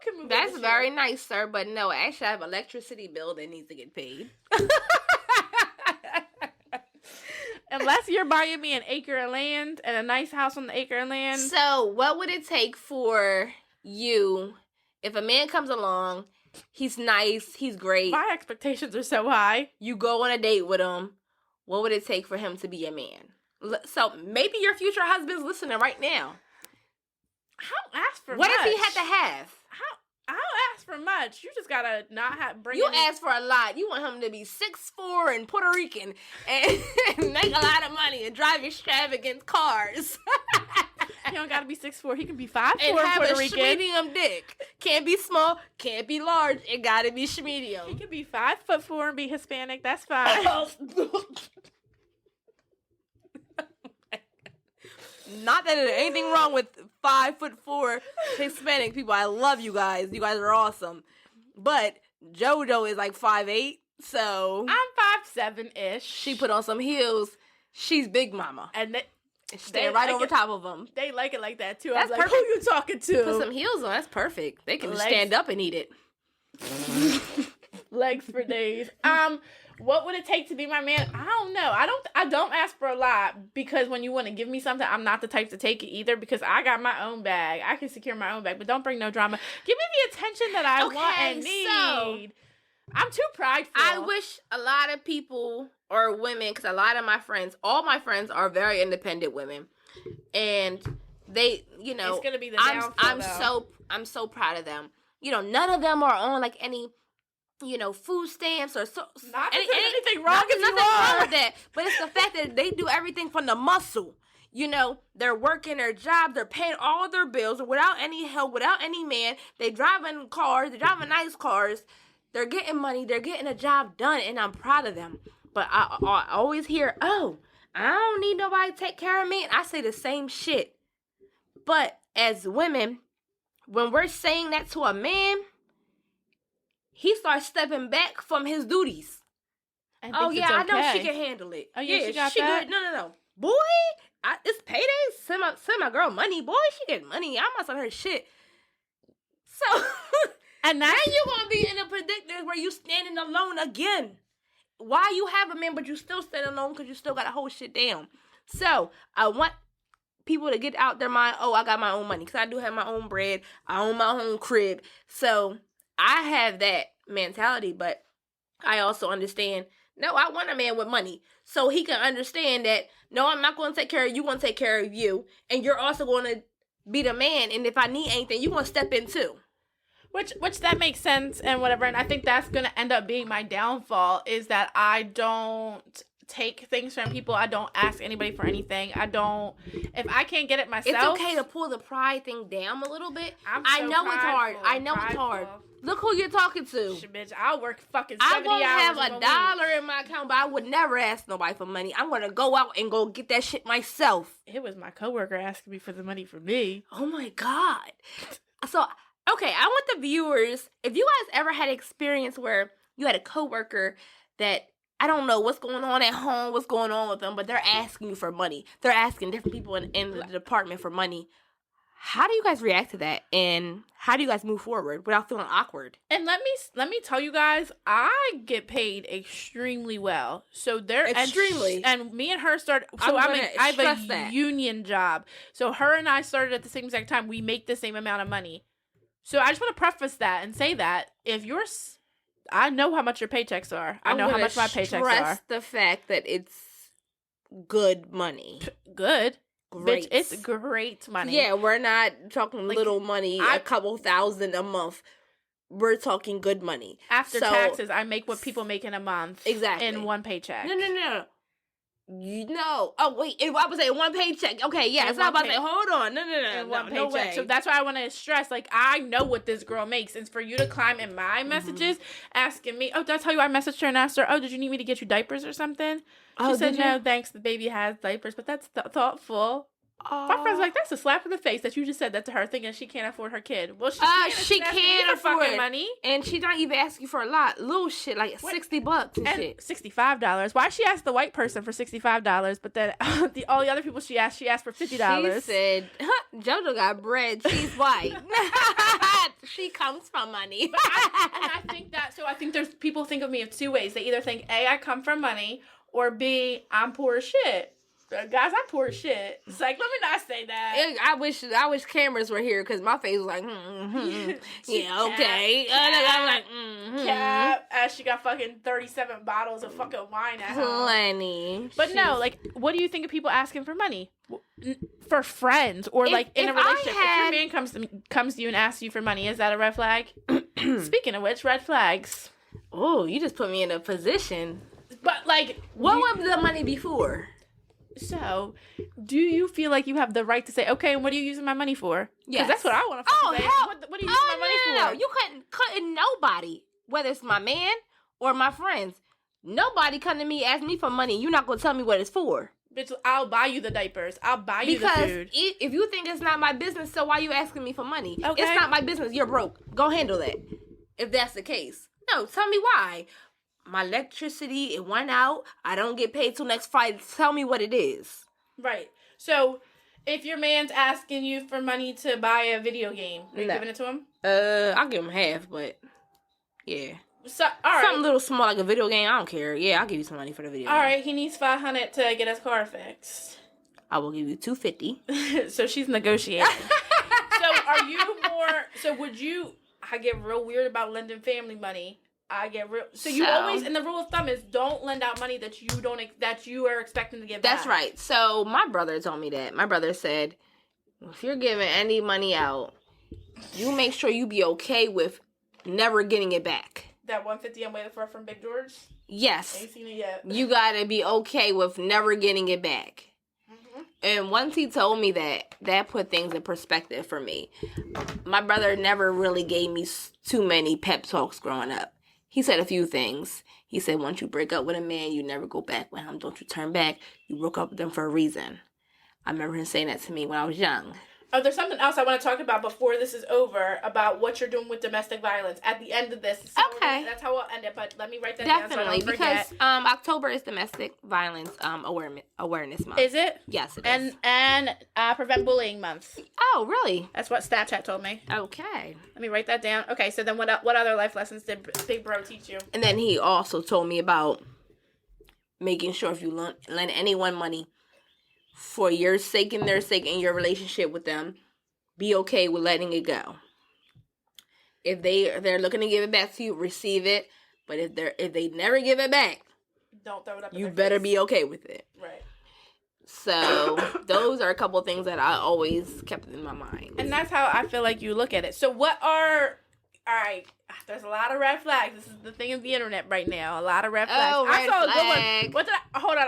can move That's in very nice, sir. But no, actually, I have an electricity bill that needs to get paid. Unless you're buying me an acre of land and a nice house on the acre of land. So, what would it take for you if a man comes along, he's nice, he's great, My expectations are so high. you go on a date with him, what would it take for him to be a man? So, maybe your future husband's listening right now. I don't ask for What much. does he have to have? I don't ask for much. You just gotta not bring. You ask for a lot. You want him to be 6'4" and Puerto Rican and make a lot of money and drive extravagant cars. He don't gotta be 6'4". He can be 5'4" And have Puerto a Rican. medium dick. Can't be small, can't be large. It gotta be medium. He can be 5'4" and be Hispanic. That's fine. Not that there's anything wrong with 5'4" Hispanic people. I love you guys. You guys are awesome. But JoJo is like 5'8", so I'm 5'7" ish. she put on some heels. She's Big Mama. And Stay right over top of them. They like it like that too. That's I'm like, perfect. who you talking to? Put some heels on. That's perfect. They can just Legs. stand up and eat it. Legs for days. What would it take to be my man? I don't know. I don't ask for a lot because when you want to give me something, I'm not the type to take it either because I got my own bag. I can secure my own bag, but don't bring no drama. Give me the attention that I want and need. I'm too prideful. I wish a lot of people or women, because a lot of my friends, all my friends are very independent women, and they, you know, it's gonna be the downfall, I'm so proud of them. You know, none of them are on like any, you know, food stamps or so. Not anything wrong if you nothing wrong are. with that, but it's the fact that they do everything from the muscle. You know, they're working their job, they're paying all their bills without any help, without any man. They driving cars, they're driving nice cars. They're getting money, they're getting a job done, and I'm proud of them. But I always hear, oh, I don't need nobody to take care of me. And I say the same shit. But as women, when we're saying that to a man, he starts stepping back from his duties. Oh, yeah, I know she can handle it. Oh, yeah, she got that? good. No. Boy, it's payday. Send my girl money. Boy, she get money. I'm not on her shit. So, and now you're going to be in a predicament where you standing alone again. Why you have a man, but you still stand alone because you still got to hold shit down. So, I want people to get out their mind, oh, I got my own money. Because I do have my own bread. I own my own crib. So, I have that mentality, but I also understand, no, I want a man with money. So he can understand that, no, I'm not going to take care of you, going to take care of you. And you're also going to be the man. And if I need anything, you're going to step in too. Which that makes sense and whatever. And I think that's going to end up being my downfall is that I don't take things from people. I don't ask anybody for anything. If I can't get it myself. It's okay to pull the pride thing down a little bit. I know it's hard. Look who you're talking to. Shit, bitch, I'll work fucking 70 hours. I won't have $1 in my account, but I would never ask nobody for money. I'm going to go out and go get that shit myself. It was my coworker asking me for the money from me. Oh my God. So, okay, I want the viewers, if you guys ever had experience where you had a coworker that, I don't know what's going on at home, what's going on with them, but they're asking you for money. They're asking different people in the department for money. How do you guys react to that? And how do you guys move forward without feeling awkward? And let me tell you guys, I get paid extremely well. So they're extremely. And me and her started. So I have a union job. So her and I started at the same exact time. We make the same amount of money. So I just want to preface that and say that if you're, I know how much your paychecks are. I know how much my paychecks are. Stress the fact that it's good money. Good. Great. Bitch, it's great money. Yeah, we're not talking like, little money, a couple thousand a month. We're talking good money. After taxes, I make what people make in a month. Exactly. In one paycheck. No. No. Oh, wait. I would say one paycheck. Okay, yeah. It's not about to say, hold on. No. In one paycheck. No way. So that's why I want to stress, like, I know what this girl makes. And for you to climb in my messages, asking me, oh, did I tell you I messaged her and asked her, oh, did you need me to get you diapers or something? She said, no, thanks. The baby has diapers. But that's thoughtful. My friend's like, that's a slap in the face that you just said that to her, thinking she can't afford her kid. Well, she can't afford fucking money, and she not even asking for a lot, little shit like $60 and shit. $65. Why she asked the white person for $65, but then all the other people she asked for $50. She said, JoJo got bread. She's white. She comes from money. But I think there's people think of me in two ways. They either think A, I come from money, or B, I'm poor as shit. Guys, I'm poor as shit. It's like, let me not say that. I wish cameras were here because my face was like, yeah, okay. I'm like, Cap. She got fucking 37 bottles of fucking wine at home. Plenty. But no, like, what do you think of people asking for money? For friends or like in a relationship? If your man comes to you and asks you for money, is that a red flag? Speaking of which, red flags. Oh, you just put me in a position. But like, what would the money be for? So, do you feel like you have the right to say, okay, and what are you using my money for? Because that's what I want to say. Hell, what are you using my money for? No. You couldn't nobody, whether it's my man or my friends, nobody come to me, ask me for money. You're not going to tell me what it's for. Bitch, I'll buy you the diapers. I'll buy you the food. Because if you think it's not my business, so why are you asking me for money? Okay. It's not my business. You're broke. Go handle that. If that's the case. No, tell me why. My electricity, it went out. I don't get paid till next Friday. Tell me what it is. Right. So, if your man's asking you for money to buy a video game, are you giving it to him? I'll give him half, but yeah. So, all right. Something little small like a video game, I don't care. Yeah, I'll give you some money for the video game. All right, he needs $500 to get his car fixed. I will give you $250. So she's negotiating. Would you? I get real weird about lending family money. So you always, and the rule of thumb is don't lend out money that you are expecting to get back. That's right. So my brother told me that. My brother said, if you're giving any money out, you make sure you be okay with never getting it back. That $150 I'm waiting for from Big George? Yes. I ain't seen it yet. You gotta be okay with never getting it back. Mm-hmm. And once he told me that put things in perspective for me. My brother never really gave me too many pep talks growing up. He said a few things. He said, once you break up with a man, you never go back with him. Don't you turn back. You broke up with him for a reason. I remember him saying that to me when I was young. Oh, there's something else I want to talk about before this is over about what you're doing with domestic violence at the end of this. Okay. That's how we'll end it, but let me write that Definitely, down so I don't forget. Because October is Domestic Violence Awareness Month. Is it? Yes, it is. And Prevent Bullying Month. Oh, really? That's what Snapchat told me. Okay. Let me write that down. Okay, so then what other life lessons did Big Bro teach you? And then he also told me about making sure if you lend anyone money, for your sake and their sake in your relationship with them, be okay with letting it go. If they're looking to give it back to you, receive it. But if they never give it back, don't throw it up. You better be okay with it. Right. So those are a couple of things that I always kept in my mind. And that's how I feel like you look at it. So what are... All right, there's a lot of red flags. This is the thing of the internet right now. A lot of red flags. Oh, red flag. What did I... Hold on,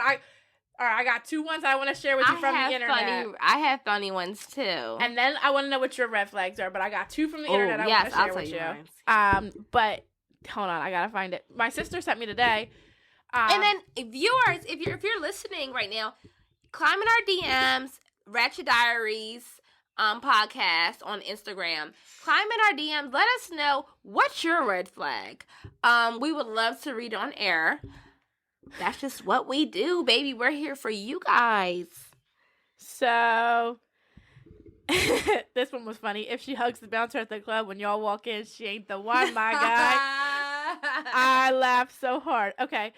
I got two ones I want to share with you from the internet. I have funny ones too. And then I want to know what your red flags are, but I got two from the internet I want to share with you. But hold on, I gotta find it. My sister sent me today. And then viewers, if you're listening right now, climb in our DMs, Ratchet Diaries podcast on Instagram. Climb in our DMs. Let us know what's your red flag. We would love to read it on air. That's just what we do, baby. We're here for you guys. So, this one was funny. If she hugs the bouncer at the club when y'all walk in, she ain't the one, my guy. I laughed so hard. Okay.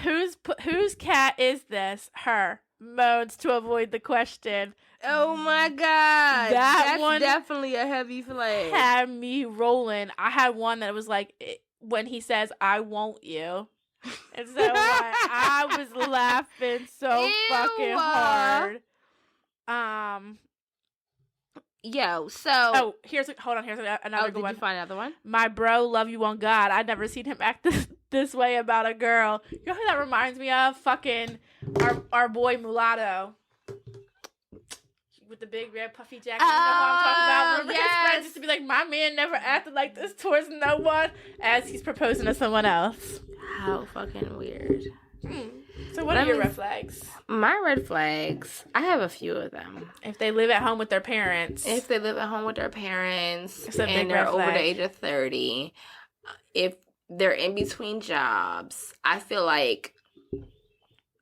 Whose cat is this? Her. Moans to avoid the question. Oh my God. That's one definitely a heavy flag. Had me rolling. I had one that was like... when he says, I want you. And so I was laughing so fucking hard. Here's another good one. Did you find another one? My bro, love you on God. I'd never seen him act this way about a girl. You know who that reminds me of? Fucking our boy Mulatto. With the big red puffy jacket, you know what I'm talking about? Remember his friends used to be like, my man never acted like this towards no one, as he's proposing to someone else. How fucking weird. So what are your red flags? My red flags, I have a few of them. If they live at home with their parents. If they live at home with their parents It's a big and they're red over flag. the age of 30, if they're in between jobs, I feel like,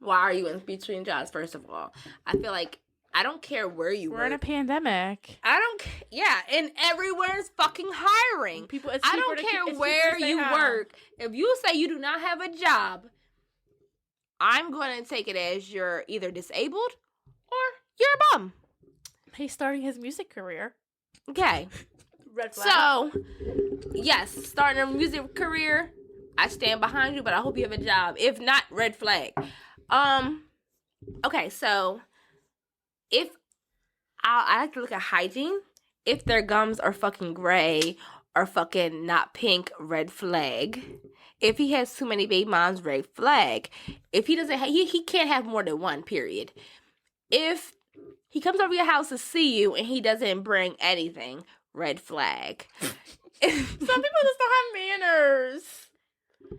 why are you in between jobs, first of all? I feel like, I don't care where you work. We're in a pandemic. I don't, yeah, and everywhere's fucking hiring. I don't care where you work. If you say you do not have a job, I'm going to take it as you're either disabled or you're a bum. He's starting his music career. Okay. Red flag. So, yes, starting a music career, I stand behind you, but I hope you have a job. If not, red flag. Okay, so if I like to look at hygiene. If their gums are fucking gray or fucking not pink, red flag. If he has too many baby moms, red flag. If he doesn't, he can't have more than one. Period. If he comes over your house to see you and he doesn't bring anything, red flag. Some people just don't have manners.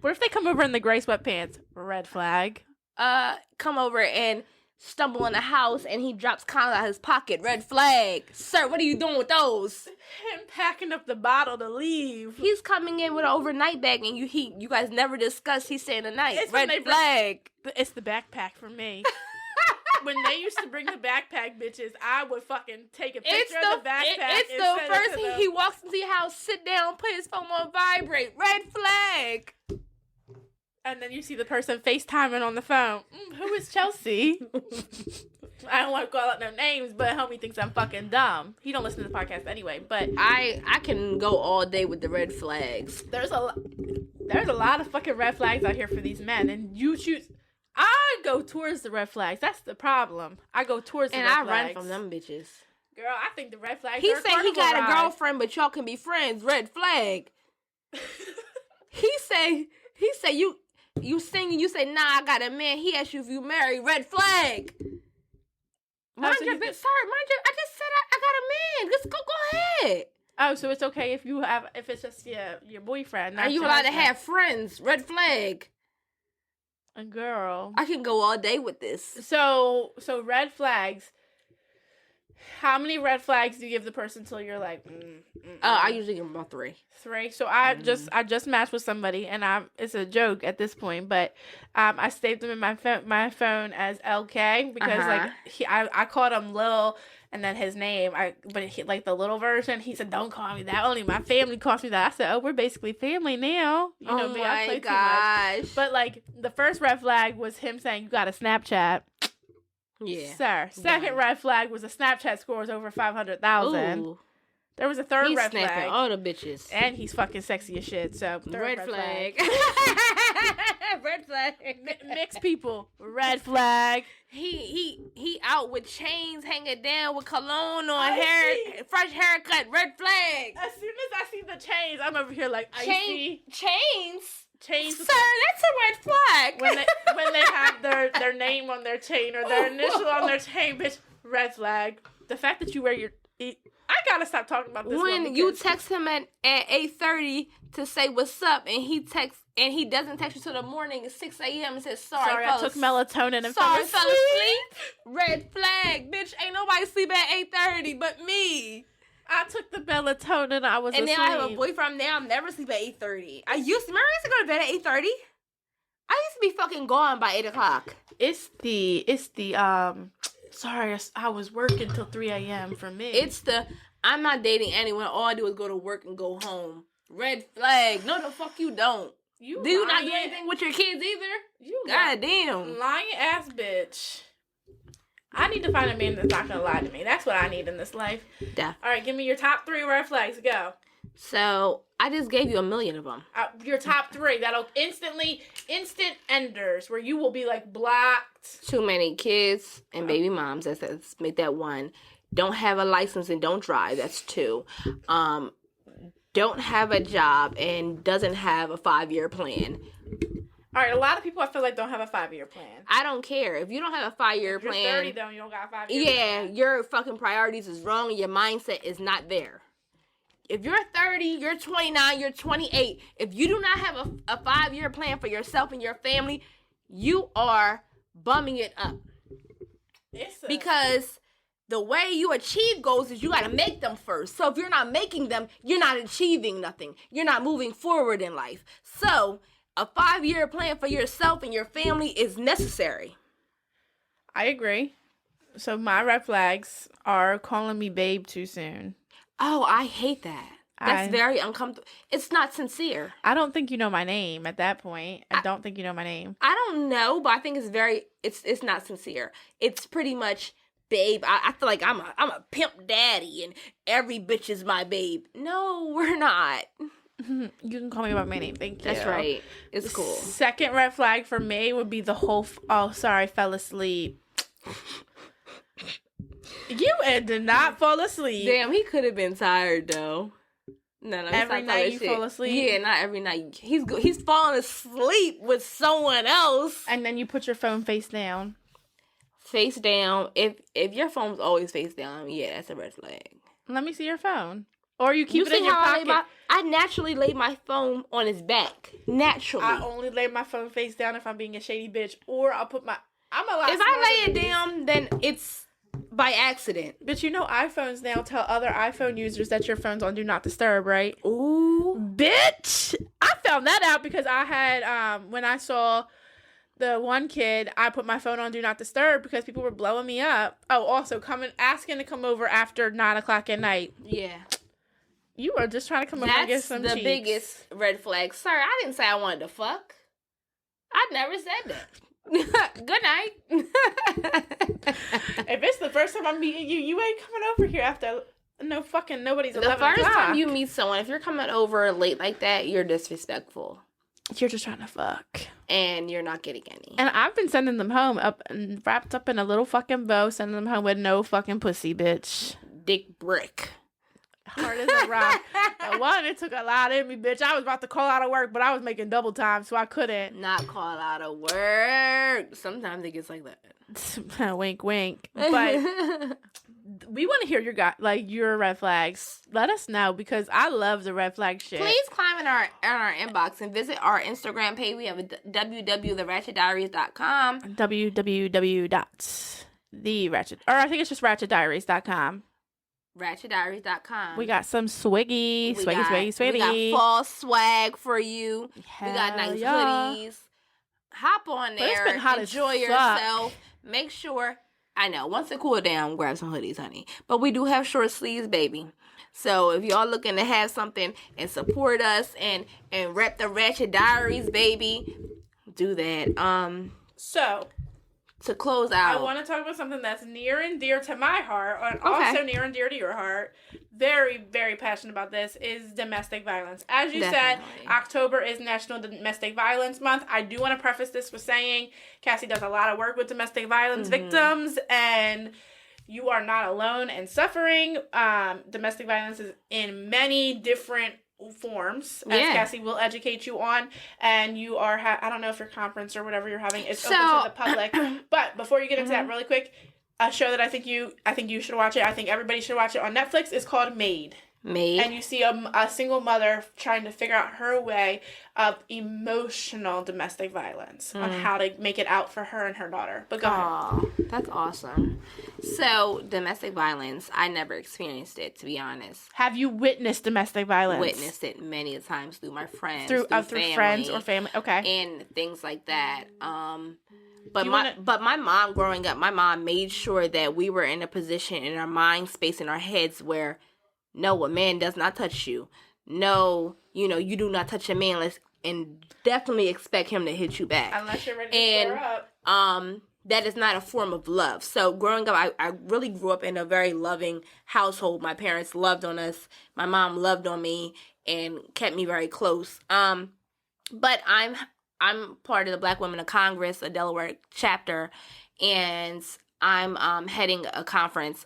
What if they come over in the gray sweatpants? Red flag. Come over and stumble in the house and he drops condoms out of his pocket. Red flag. Sir, what are you doing with those? Him packing up the bottle to leave. He's coming in with an overnight bag and you guys never discussed he's staying the night. It's red flag. It's the backpack for me. When they used to bring the backpack bitches, I would fucking take a picture of the backpack. It's the first thing he walks into your house, sit down, put his phone on vibrate. Red flag. And then you see the person FaceTiming on the phone. Who is Chelsea? I don't want to call out no names, but homie thinks I'm fucking dumb. He don't listen to the podcast anyway, but I can go all day with the red flags. There's a lot of fucking red flags out here for these men, and you choose. I go towards the red flags. That's the problem. I go towards the red flags. And I run from them bitches. Girl, I think the red flags He are said he got a girlfriend, but y'all can be friends. Red flag. He say you singing, you say, nah, I got a man. He asked you if you married. Red flag. Mind your bitch. Sorry, mind your. I just said I got a man. Just go ahead. Oh, so it's okay if it's just your boyfriend. Are you allowed to have friends? Red flag. A girl. I can go all day with this. So red flags. How many red flags do you give the person till you're like? I usually give them about 3. 3. So I just matched with somebody, and it's a joke at this point, but I saved them in my phone as LK because I called him Lil, and then his name but he, like the little version, he said don't call me that. Only my family calls me that. I said, oh, we're basically family now. You know me, I play too much. But like the first red flag was him saying you got a Snapchat. Yeah. Sir. Second red flag was a Snapchat scores over 500,000. There was a third red flag. He's snapping all the bitches. And he's fucking sexy as shit. So red flag. Red flag. Mixed people. Red flag. He out with chains hanging down with cologne on, fresh haircut. Red flag. As soon as I see the chains, I'm over here like chains. Chains. Sir, that's a red flag. When they have their name on their chain or their initial on their chain, bitch, red flag. The fact that you wear I gotta stop talking about this. When you text him at 8:30 to say what's up, and he doesn't text you till the morning at 6 a.m. and says sorry I took melatonin and fell asleep. Red flag, bitch. Ain't nobody sleep at 8:30 but me. I took the melatonin. I was asleep. Now I have a boyfriend. Now I'm never sleep at 8:30. I used to go to bed at 8:30. I used to be fucking gone by 8 o'clock. It's the sorry, I was working till 3 a.m. for me. I'm not dating anyone. All I do is go to work and go home. Red flag. No, the fuck you don't. Do you not do anything with your kids either? Goddamn. Lying ass bitch. I need to find a man that's not gonna lie to me. That's what I need in this life. Yeah. All right, give me your top 3 red flags. Go. So I just gave you 1,000,000 of them. Your top 3 that'll instant enders where you will be like blocked. Too many kids and baby moms. Let's make that 1. Don't have a license and don't drive. That's 2. Don't have a job and doesn't have a 5-year plan. All right, a lot of people I feel like don't have a 5-year plan. I don't care. If you don't have a 5-year plan. You're 30 though, you don't got a 5-year plan. Yeah, your fucking priorities is wrong and your mindset is not there. If you're 30, you're 29, you're 28. If you do not have a 5-year plan for yourself and your family, you are bumming it up. Because the way you achieve goals is you got to make them first. So if you're not making them, you're not achieving nothing. You're not moving forward in life. So a 5-year plan for yourself and your family is necessary. I agree. So my red flags are calling me babe too soon. Oh, I hate that. That's very uncomfortable. It's not sincere. I don't think you know my name at that point. I don't think you know my name. I don't know, but I think it's not sincere. It's pretty much, babe, I feel like I'm a pimp daddy and every bitch is my babe. No, we're not. You can call me by my name. Thank you. That's right. It's cool. Second red flag for me would be the whole, oh, sorry, fell asleep. You did not fall asleep. Damn, he could have been tired though. No, every night you fall asleep? Yeah, not every night. He's falling asleep with someone else. And then you put your phone face down. Face down. If your phone's always face down, yeah, that's a red flag. Let me see your phone. Or you keep it in your pocket. I naturally lay my phone on his back. Naturally. I only lay my phone face down if I'm being a shady bitch. Or I'll put my... If I lay it down, then it's by accident. But you know iPhones now tell other iPhone users that your phone's on Do Not Disturb, right? Ooh. Bitch! I found that out because I had, when I saw the one kid, I put my phone on Do Not Disturb because people were blowing me up. Oh, also asking to come over after 9 o'clock at night. Yeah. You are just trying to come over and get some cheeks. That's the biggest red flag. Sir, I didn't say I wanted to fuck. I never said that. Good night. If it's the first time I'm meeting you, you ain't coming over here after nobody's 11 o'clock. The first time you meet someone, if you're coming over late like that, you're disrespectful. You're just trying to fuck. And you're not getting any. And I've been sending them home wrapped up in a little fucking bow, sending them home with no fucking pussy, bitch. Dick brick. Hard as a rock. One, it took a lot in me, bitch. I was about to call out of work, but I was making double time, so I couldn't. Not call out of work. Sometimes it gets like that. Wink, wink. But we want to hear your red flags. Let us know because I love the red flag shit. Please climb in our inbox and visit our Instagram page. We have a www.theratchetdiaries.com. I think it's just ratchetdiaries.com. ratchetdiaries.com. We got some swiggy. We got fall swag for you. Hell we got nice yeah. hoodies. Hop on there. But it's been hot enjoy as yourself. Make sure. I know. Once it cool down, grab some hoodies, honey. But we do have short sleeves, baby. So if y'all looking to have something and support us and rep the Ratchet Diaries, baby, do that. So to close out, I want to talk about something that's near and dear to my heart, and also near and dear to your heart. Very, very passionate about this is domestic violence. As you said, October is National Domestic Violence Month. I do want to preface this with saying Cassie does a lot of work with domestic violence victims, and you are not alone in suffering. Domestic violence is in many different forms, as Cassie will educate you on, and you are I don't know if your conference or whatever you're having is open to the public, but before you get into that really quick, a show that I think you should watch it, I think everybody should watch it on Netflix, is called Maid. And you see a single mother trying to figure out her way of emotional domestic violence on how to make it out for her and her daughter. But go ahead. That's awesome. So, domestic violence, I never experienced it, to be honest. Have you witnessed domestic violence? Witnessed it many times through my friends. Through friends or family. Okay. And things like that. But my mom growing up, my mom made sure that we were in a position in our mind space, in our heads where, no, a man does not touch you. No, you do not touch a man and definitely expect him to hit you back. Unless you're ready to square up. That is not a form of love. So growing up, I really grew up in a very loving household. My parents loved on us. My mom loved on me and kept me very close. But I'm part of the Black Women of Congress, a Delaware chapter, and I'm heading a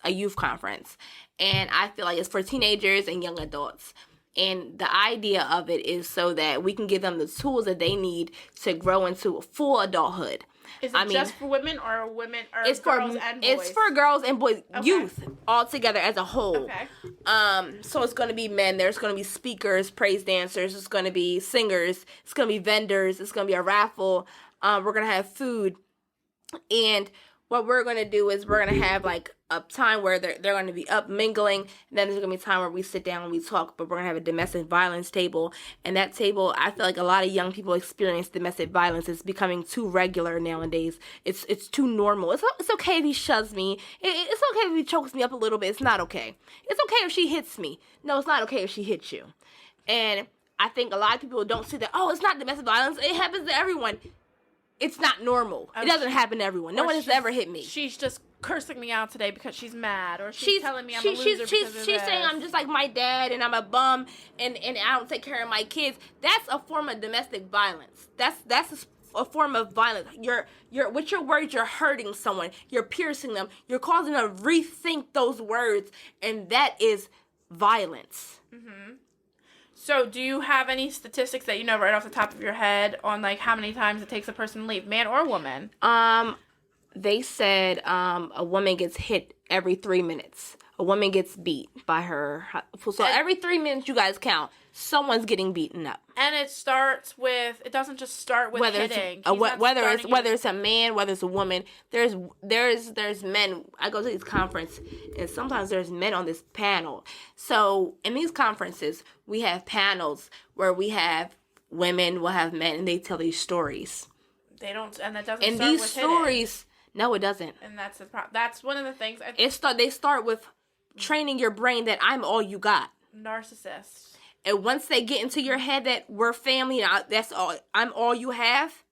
youth conference. And I feel like it's for teenagers and young adults. And the idea of it is so that we can give them the tools that they need to grow into full adultthood. Is it just for women or it's girls and boys? It's for girls and boys, youth all together as a whole. Okay. So it's going to be men. There's going to be speakers, praise dancers. It's going to be singers. It's going to be vendors. It's going to be a raffle. We're going to have food. And what we're going to do is we're going to have like a time where they're going to be up mingling. And then there's going to be time where we sit down and we talk. But we're going to have a domestic violence table. And that table, I feel like a lot of young people experience domestic violence. It's becoming too regular nowadays. It's too normal. It's okay if he shoves me. It's okay if he chokes me up a little bit. It's not okay. It's okay if she hits me. No, it's not okay if she hits you. And I think a lot of people don't see that, oh, it's not domestic violence. It happens to everyone. It's not normal. It doesn't happen to everyone. No one has ever hit me. She's just cursing me out today because she's mad, or she's telling me I'm a loser she's saying I'm just like my dad and I'm a bum and I don't take care of my kids. That's a form of domestic violence. That's a form of violence. You're with your words, you're hurting someone. You're piercing them. You're causing them to rethink those words, and that is violence. Mm-hmm. So, do you have any statistics that you know right off the top of your head on like how many times it takes a person to leave, man or woman? They said a woman gets hit every 3 minutes. A woman gets beat by her. So every 3 minutes, you guys count. Someone's getting beaten up. And it starts with. It doesn't just start with hitting. Whether it's a man, whether it's a woman. There's men. I go to these conferences, and sometimes there's men on this panel. So in these conferences, we have panels where we have women, we'll have men, and they tell these stories. They don't, and that doesn't. And start these with stories, hitting. No, it doesn't. And that's the problem. That's one of the things. They start with training your brain that I'm all you got. Narcissists. And once they get into your head that we're family, and that's all, I'm all you have.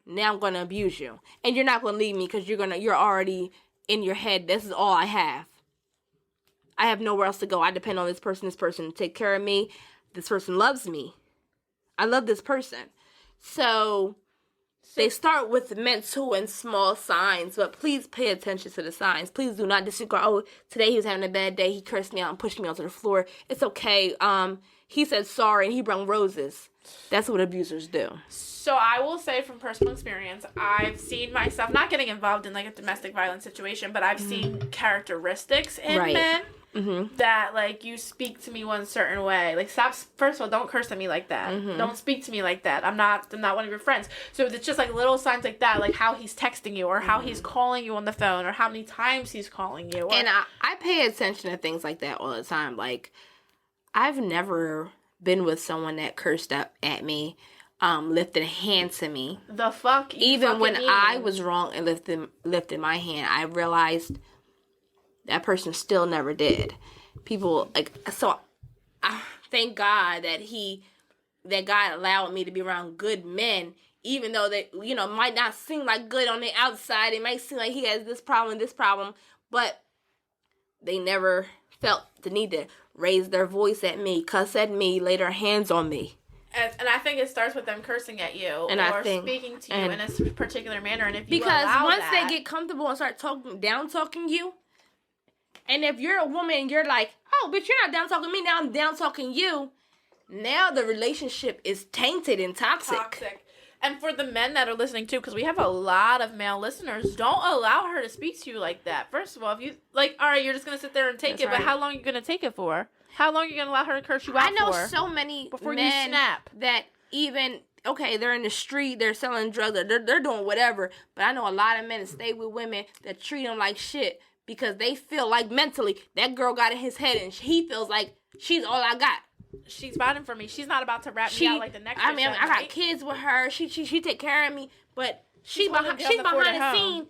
Now I'm gonna abuse you, and you're not gonna leave me because you're already in your head. This is all I have. I have nowhere else to go. I depend on this person to take care of me. This person loves me. I love this person. So they start with mental and small signs, but please pay attention to the signs. Please do not disregard, oh, today he was having a bad day. He cursed me out and pushed me onto the floor. It's okay. He said sorry and he brought roses. That's what abusers do. So I will say from personal experience, I've seen myself not getting involved in like a domestic violence situation, but I've seen characteristics in men. Mm-hmm. That, like, you speak to me one certain way. Like, stop, first of all, don't curse at me like that. Mm-hmm. Don't speak to me like that. I'm not one of your friends. So it's just, like, little signs like that, like how he's texting you, or how he's calling you on the phone, or how many times he's calling you. And I pay attention to things like that all the time. Like, I've never been with someone that cursed up at me, lifted a hand to me. The fuck? Even when I was wrong and lifted my hand, I realized that person still never did. People, like, so I thank God that God allowed me to be around good men, even though they, might not seem like good on the outside. It might seem like he has this problem, but they never felt the need to raise their voice at me, cuss at me, lay their hands on me. And I think it starts with them cursing at you, or speaking to you in a particular manner. And if you allow once they get comfortable and start talking you, and if you're a woman and you're like, oh, but you're not down talking me, now I'm down talking you, now the relationship is tainted and toxic. And for the men that are listening too, because we have a lot of male listeners, don't allow her to speak to you like that. First of all, if you, like, all right, you're just going to sit there and take it, right. But how long are you going to take it for? How long are you going to allow her to curse you out for? I know so many before men you snap. That even, okay, they're in the street, they're selling drugs, they're doing whatever, but I know a lot of men that stay with women that treat them like shit, because they feel like mentally that girl got in his head and he feels like she's all I got. She's fighting for me. She's not about to wrap me out like the next. I mean, I got kids with her. She take care of me, but she's behind the scene,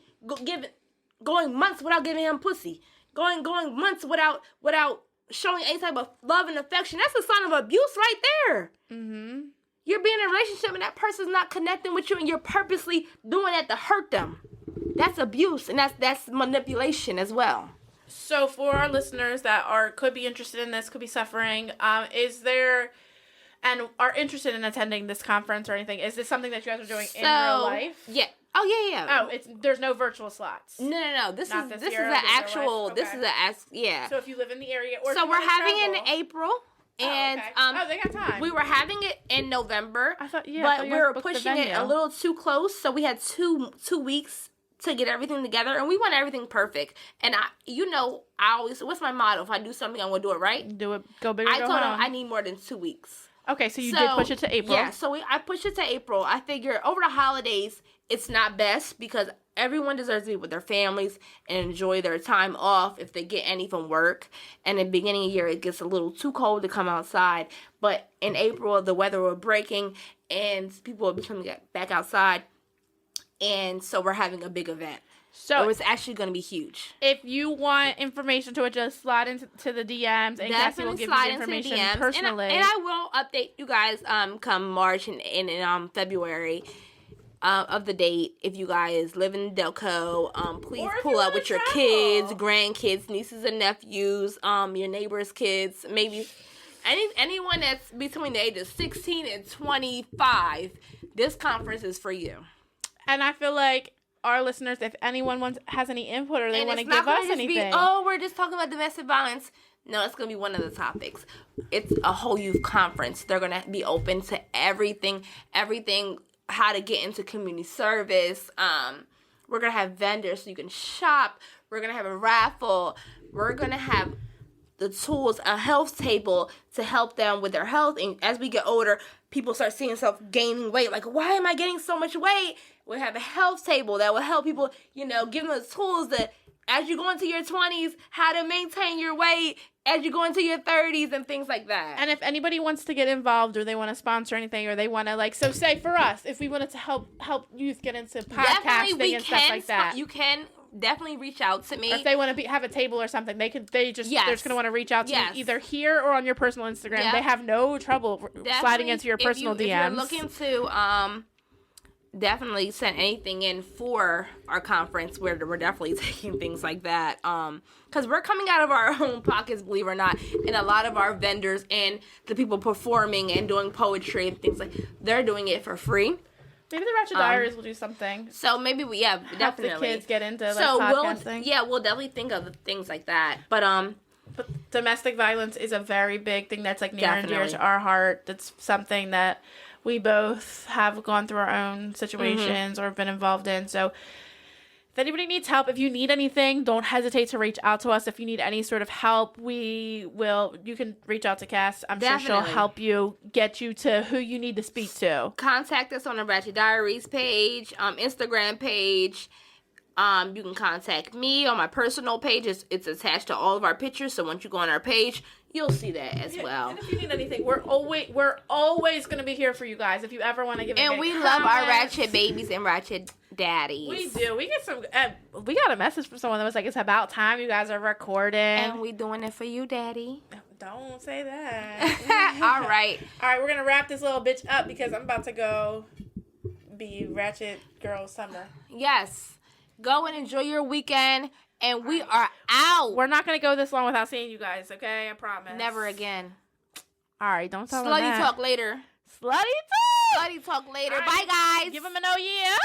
going months without giving him pussy, going months without showing any type of love and affection. That's a sign of abuse right there. Mm-hmm. You're being in a relationship and that person's not connecting with you, and you're purposely doing that to hurt them. That's abuse, and that's manipulation as well. So for our listeners that could be interested in this, could be suffering, and are interested in attending this conference or anything, is this something that you guys are doing in real life? Yeah. Oh yeah. Oh, there's no virtual slots. No. This is the actual. Okay. This is yeah. So if you live in the area, or so we're having it in April. And they got time. We were having it in November. But we were pushing it a little too close, so we had two weeks to get everything together, and we want everything perfect. And I always, what's my motto? If I do something, I'm gonna do it right. Do it. Go big or I go told home. him I need more than 2 weeks. Okay, so you did push it to April. Yeah, so I pushed it to April. I figure over the holidays, it's not best because everyone deserves to be with their families and enjoy their time off if they get any from work. And in the beginning of the year, it gets a little too cold to come outside. But in April, the weather will breaking and people will be coming back outside. And so we're having a big event. So it's actually going to be huge. If you want information to it, just slide into the DMs, and Cassie will give you the information personally. And I will update you guys come March and February of the date. If you guys live in Delco, please pull up with your kids, grandkids, nieces and nephews, your neighbors' kids, maybe anyone that's between the ages 16 and 25. This conference is for you. And I feel like our listeners, if anyone has any input or they want to give us anything. We're just talking about domestic violence. No, it's going to be one of the topics. It's a whole youth conference. They're going to be open to everything, how to get into community service. We're going to have vendors so you can shop. We're going to have a raffle. We're going to have the tools, a health table to help them with their health. And as we get older, people start seeing themselves gaining weight. Like, why am I getting so much weight? We have a health table that will help people, give them the tools that as you go into your 20s, how to maintain your weight as you go into your 30s and things like that. And if anybody wants to get involved or they want to sponsor anything or they want to so say for us, if we wanted to help youth get into podcasting and stuff like that. You can definitely reach out to me. Or if they want to have a table or something, they're just going to want to reach out to you either here or on your personal Instagram. Yep. They have no trouble sliding into your personal DMs. If you're looking to definitely send anything in for our conference, where we're definitely taking things like that. Because we're coming out of our own pockets, believe it or not, and a lot of our vendors and the people performing and doing poetry and things they're doing it for free. Maybe the Ratchet Diaries will do something. So maybe definitely help the kids get into podcasting. We'll definitely think of things like that. But domestic violence is a very big thing that's near and dear to our heart. That's something that we both have gone through our own situations or been involved in. So if anybody needs help, if you need anything, don't hesitate to reach out to us. If you need any sort of help, you can reach out to Cass. I'm sure she'll help you, get you to who you need to speak to. Contact us on the Ratchet Diaries page, Instagram page. You can contact me on my personal page. It's attached to all of our pictures. So once you go on our page, you'll see that as well. And if you need anything, we're always going to be here for you guys. If you ever want to give and we love our Ratchet babies and Ratchet daddies. We do. We get some. We got a message from someone that was like, "It's about time you guys are recording." And we doing it for you, Daddy. Don't say that. All right. We're gonna wrap this little bitch up because I'm about to go be Ratchet Girl Summer. Yes. Go and enjoy your weekend. And we are out. We're not going to go this long without seeing you guys, okay? I promise. Never again. All right, don't tell them that. Slutty talk later. Slutty talk. Slutty talk later. Bye, guys. Give them an oh yeah.